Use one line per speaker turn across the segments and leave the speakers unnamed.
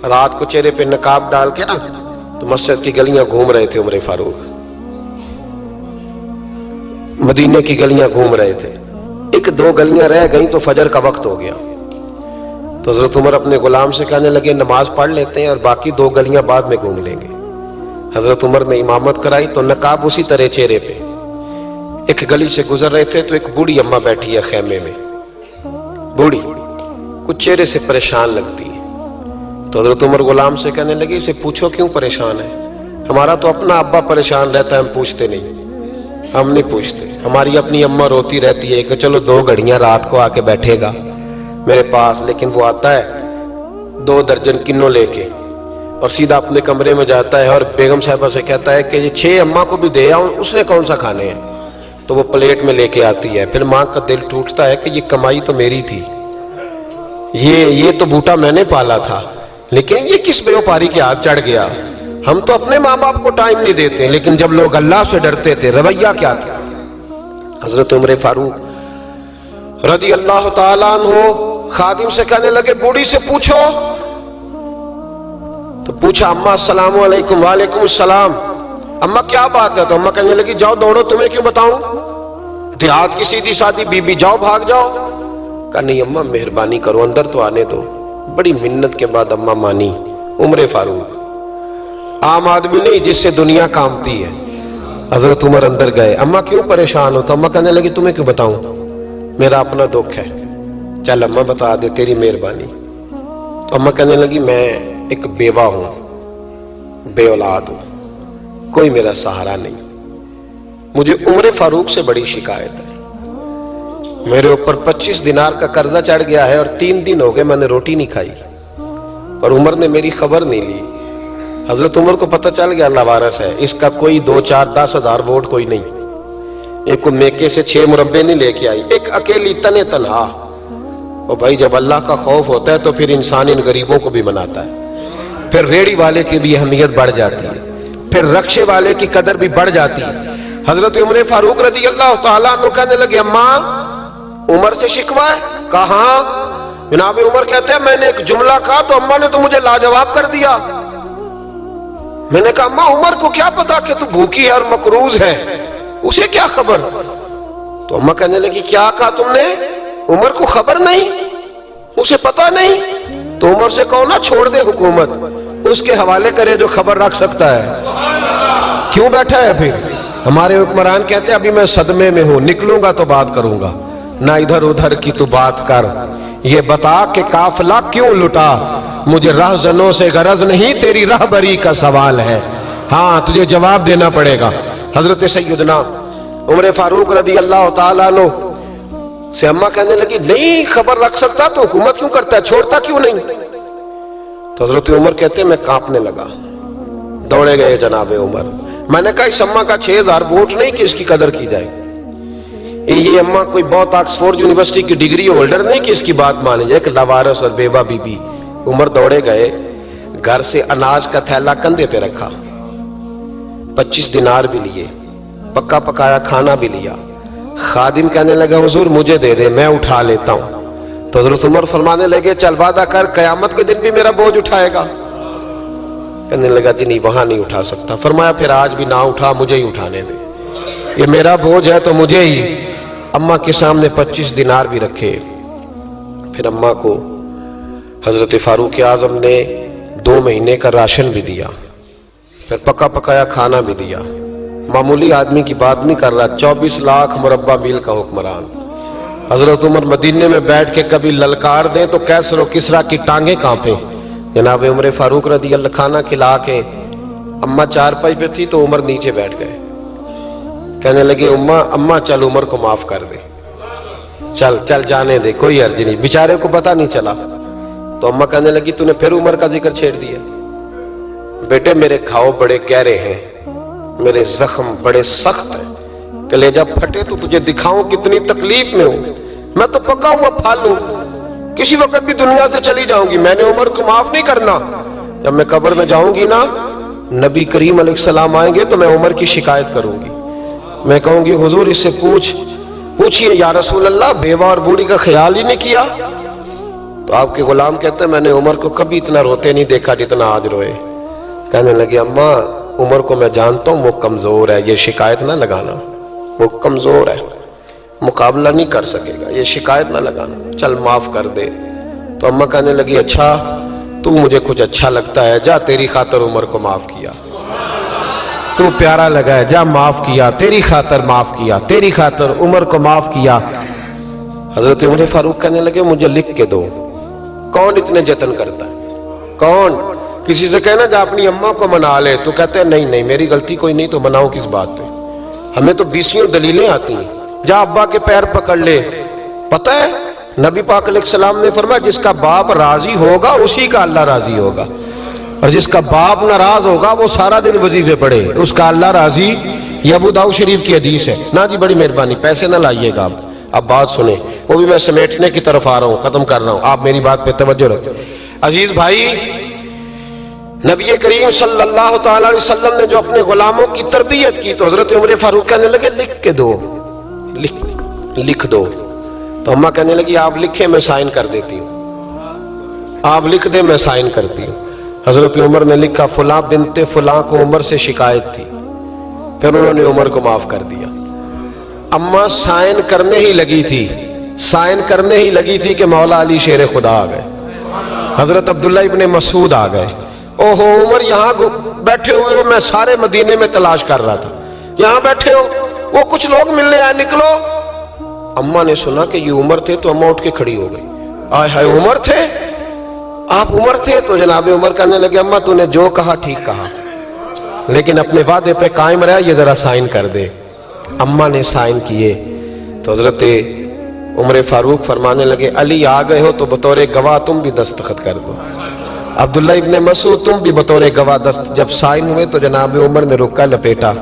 رات کو چہرے پہ نقاب ڈال کے نا تو مسجد کی گلیاں گھوم رہے تھے عمر فاروق، مدینے کی گلیاں گھوم رہے تھے. ایک دو گلیاں رہ گئیں تو فجر کا وقت ہو گیا. تو حضرت عمر اپنے غلام سے کہنے لگے نماز پڑھ لیتے ہیں اور باقی دو گلیاں بعد میں گھوم لیں گے. حضرت عمر نے امامت کرائی تو نقاب اسی طرح چہرے پہ. ایک گلی سے گزر رہے تھے تو ایک بوڑھی اماں بیٹھی ہے خیمے میں، بوڑھی کچھ چہرے سے پریشان لگتی ہے. تو حضرت عمر غلام سے کہنے لگے اسے پوچھو کیوں پریشان ہے؟ ہمارا تو اپنا ابا پریشان رہتا ہے، ہم پوچھتے نہیں. ہم نہیں پوچھتے. ہماری اپنی اماں روتی رہتی ہے کہ چلو 2 گھڑیاں رات کو آ کے بیٹھے گا میرے پاس، لیکن وہ آتا ہے 2 درجن کنوں لے کے اور سیدھا اپنے کمرے میں جاتا ہے اور بیگم صاحبہ سے کہتا ہے کہ یہ 6 اماں کو بھی دے آؤں، اس نے کون سا کھانے ہیں؟ تو وہ پلیٹ میں لے کے آتی ہے. پھر ماں کا دل ٹوٹتا ہے کہ یہ کمائی تو میری تھی، یہ تو بوٹا میں نے پالا تھا، لیکن یہ کس بیوپاری کے ہاتھ چڑھ گیا. ہم تو اپنے ماں باپ کو ٹائم نہیں دیتے، لیکن جب لوگ اللہ سے ڈرتے تھے رویہ کیا تھا. حضرت عمر فاروق رضی اللہ تعالیٰ عنہ خادم سے کہنے لگے بوڑھی سے پوچھو. تو پوچھا اماں السلام علیکم. وعلیکم السلام. اماں کیا بات ہے؟ تو اماں کہنے لگی جاؤ دوڑو، تمہیں کیوں بتاؤں، دیہات کی سیدھی سادی بی بی، جاؤ بھاگ جاؤ. کہا نہیں اماں مہربانی کرو اندر تو آنے دو. بڑی منت کے بعد اماں مانی. عمر فاروق عام آدمی نہیں جس سے دنیا کامتی ہے. حضرت عمر اندر گئے. اماں کیوں پریشان ہو؟ تو اماں کہنے لگی تمہیں کیوں بتاؤں، میرا اپنا دکھ ہے. چل اماں بتا دے، تیری مہربانی. تو اماں کہنے لگی میں ایک بیوہ ہوں، بے اولاد ہوں، کوئی میرا سہارا نہیں. مجھے عمر فاروق سے بڑی شکایت ہے. میرے اوپر 25 دینار کا قرضہ چڑھ گیا ہے اور 3 دن ہو گئے میں نے روٹی نہیں کھائی، اور عمر نے میری خبر نہیں لی. حضرت عمر کو پتہ چل گیا اللہ وارث ہے، اس کا کوئی 2 4 10 ہزار ووٹ کوئی نہیں. ایک کو میکے سے 6 مربے نہیں لے کے آئی، ایک اکیلی تنے تنہا. اور بھائی جب اللہ کا خوف ہوتا ہے تو پھر انسان ان غریبوں کو بھی مناتا ہے. پھر ریڑی والے کی بھی اہمیت بڑھ جاتی ہے، پھر رکشے والے کی قدر بھی بڑھ جاتی ہے. حضرت عمر فاروق رضی اللہ تعالیٰ عنہ کہنے لگے اماں عمر سے شکوہ ہے؟ کہاں؟ جناب عمر کہتے ہیں میں نے ایک جملہ کہا تو اماں نے تو مجھے لاجواب کر دیا. میں نے کہا اماں عمر کو کیا پتا کہ تو بھوکی ہے اور مقروض ہے، اسے کیا خبر؟ تو اماں کہنے لگی کیا کہا تم نے؟ عمر کو خبر نہیں، اسے پتا نہیں؟ تو عمر سے کہو نا چھوڑ دے حکومت، اس کے حوالے کرے جو خبر رکھ سکتا ہے. کیوں بیٹھا ہے پھر؟ ہمارے حکمران کہتے ہیں ابھی میں صدمے میں ہوں، نکلوں گا تو بات کروں گا، نہ ادھر ادھر کی تو بات کر. یہ بتا کہ قافلہ کیوں لٹا، مجھے رہزنوں سے غرض نہیں، تیری رہبری کا سوال ہے. ہاں تجھے جواب دینا پڑے گا. حضرت سیدنا عمر فاروق رضی اللہ تعالیٰ عنہ سے اماں کہنے لگی نہیں خبر رکھ سکتا تو حکومت کیوں کرتا ہے، چھوڑتا کیوں نہیں؟ تو حضرت عمر کہتے ہیں میں کانپنے لگا. دوڑے گئے جناب عمر. میں نے کہا اس اماں کا 6000 ووٹ نہیں کہ اس کی قدر کی جائے. یہ اماں کوئی بہت آکسفورڈ یونیورسٹی کی ڈگری ہولڈر نہیں کہ اس کی بات مانی جائے. ایک لاوارث اور بیوہ بی بی. عمر دوڑے گئے، گھر سے اناج کا تھیلا کندھے پہ رکھا، 25 دینار بھی لیے، پکا پکایا کھانا بھی لیا. خادم کہنے لگا حضور مجھے دے دے میں اٹھا لیتا ہوں. تو حضرت عمر فرمانے لگے چل وعدہ کر قیامت کے دن بھی میرا بوجھ اٹھائے گا. کہنے لگا جی نہیں وہاں نہیں اٹھا سکتا. فرمایا پھر آج بھی نہ اٹھا، مجھے ہی اٹھانے دے، یہ میرا بوجھ ہے تو مجھے ہی. اماں کے سامنے 25 دینار بھی رکھے. پھر اماں کو حضرت فاروق اعظم نے 2 مہینے کا راشن بھی دیا، پھر پکا پکایا کھانا بھی دیا. معمولی آدمی کی بات نہیں کر رہا، 24 لاکھ مربع میل کا حکمران. حضرت عمر مدینے میں بیٹھ کے کبھی للکار دیں تو کیسر و کسرا کی ٹانگیں کانپیں. جناب عمر فاروق رضی اللہ کھانا کھلا کے اماں چارپائی پہ تھی تو عمر نیچے بیٹھ گئے. کہنے لگے اماں چل عمر کو معاف کر دے، چل چل جانے دے، کوئی عرض نہیں، بیچارے کو پتہ نہیں چلا. تو اماں کہنے لگی تو نے پھر عمر کا ذکر چھیڑ دیا. بیٹے میرے گھاؤ بڑے گہرے ہیں، میرے زخم بڑے سخت ہیں، کلیجہ پھٹے تو تجھے دکھاؤں کتنی تکلیف میں ہوں. میں تو پکا ہوا پھل ہوں، کسی وقت بھی دنیا سے چلی جاؤں گی. میں نے عمر کو معاف نہیں کرنا. جب میں قبر میں جاؤں گی نا، نبی کریم علیہ السلام آئیں گے تو میں عمر کی شکایت کروں گی. میں کہوں گی حضور اس سے پوچھئے یا رسول اللہ بیوہ اور بوڑھی کا خیال ہی نہیں کیا. تو آپ کے غلام کہتے ہیں میں نے عمر کو کبھی اتنا روتے نہیں دیکھا جتنا آج روئے. کہنے لگے اماں عمر کو میں جانتا ہوں وہ کمزور ہے، یہ شکایت نہ لگانا، وہ کمزور ہے، مقابلہ نہیں کر سکے گا، یہ شکایت نہ لگانا، چل معاف کر دے. تو اماں کہنے لگی اچھا تو مجھے کچھ اچھا لگتا ہے، جا تیری خاطر عمر کو معاف کیا، تو پیارا لگا ہے، جا معاف کیا، تیری خاطر معاف کیا، تیری خاطر عمر کو معاف کیا. حضرت عمر فاروق کہنے لگے مجھے لکھ کے دو. کون اتنے جتن کرتا ہے؟ کون؟ کسی سے کہنا جا اپنی اماں کو منا لے، تو کہتے ہیں نہیں نہیں میری غلطی کوئی نہیں، تو مناؤ کس بات پہ؟ ہمیں تو 20 دلیلیں آتی ہیں. جا ابا کے پیر پکڑ لے. پتہ ہے نبی پاک علیہ السلام نے فرمایا جس کا باپ راضی ہوگا اسی کا اللہ راضی ہوگا، اور جس کا باپ ناراض ہوگا وہ سارا دن وظیفے پڑھے، اس کا اللہ راضی. یہ ابو داؤد شریف کی حدیث ہے. نا جی بڑی مہربانی، پیسے نہ لائیے گا. اب بات سنیں، وہ بھی میں سمیٹنے کی طرف آ رہا ہوں، ختم کر رہا ہوں، آپ میری بات پہ توجہ رکھیں. عزیز بھائی، نبی کریم صلی اللہ تعالی علیہ وسلم نے جو اپنے غلاموں کی تربیت کی، تو حضرت عمر فاروق کہنے لگے لکھ کے دو، لکھ دو. تو اماں کہنے لگی آپ لکھیں میں سائن کر دیتی ہوں، آپ لکھ دیں میں سائن کرتی ہوں. حضرت عمر نے لکھا فلاں بنت فلاں کو عمر سے شکایت تھی، پھر انہوں نے عمر کو معاف کر دیا. اماں سائن کرنے ہی لگی تھی، سائن کرنے ہی لگی تھی کہ مولا علی شیر خدا آ گئے، حضرت عبداللہ ابن مسعود آ گئے. اوہو عمر یہاں بیٹھے ہوئے ہو، میں سارے مدینے میں تلاش کر رہا تھا، یہاں بیٹھے ہو، وہ کچھ لوگ ملنے آئے، نکلو. اماں نے سنا کہ یہ عمر تھے تو اماں اٹھ کے کھڑی ہو گئی. آئے ہائے عمر تھے، آپ عمر تھے؟ تو جناب عمر کہنے لگے اماں تو نے جو کہا ٹھیک کہا، لیکن اپنے وعدے پہ قائم رہا، یہ ذرا سائن کر دے. اماں نے سائن کیے. تو حضرت عمر فاروق فرمانے لگے علی آ گئے ہو تو بطور گواہ تم بھی دستخط کر دو، عبداللہ ابن مسعود تم بھی بطور گواہ جب سائن ہوئے تو جناب عمر نے رکا لپیٹا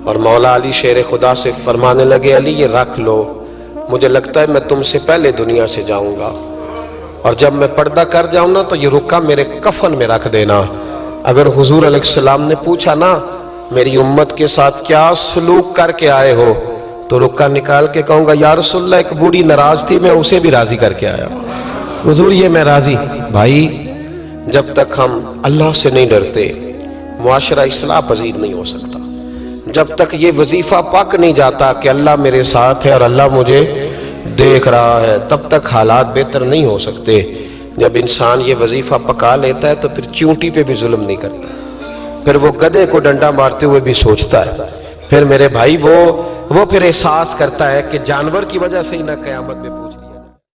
اور مولا علی شیر خدا سے فرمانے لگے علی یہ رکھ لو، مجھے لگتا ہے میں تم سے پہلے دنیا سے جاؤں گا، اور جب میں پردہ کر جاؤں نا تو یہ رکا میرے کفن میں رکھ دینا. اگر حضور علیہ السلام نے پوچھا نا میری امت کے ساتھ کیا سلوک کر کے آئے ہو، تو رکا نکال کے کہوں گا یا رسول اللہ ایک بوڑھی ناراض تھی میں اسے بھی راضی کر کے آیا، حضور یہ میں راضی. بھائی جب تک ہم اللہ سے نہیں ڈرتے معاشرہ اصلاح پذیر نہیں ہو سکتا. جب تک یہ وظیفہ پک نہیں جاتا کہ اللہ میرے ساتھ ہے اور اللہ مجھے دیکھ رہا ہے، تب تک حالات بہتر نہیں ہو سکتے. جب انسان یہ وظیفہ پکا لیتا ہے تو پھر چونٹی پہ بھی ظلم نہیں کرتا، پھر وہ گدھے کو ڈنڈا مارتے ہوئے بھی سوچتا ہے، پھر میرے بھائی وہ پھر احساس کرتا ہے کہ جانور کی وجہ سے ہی نہ قیامت میں پوچھ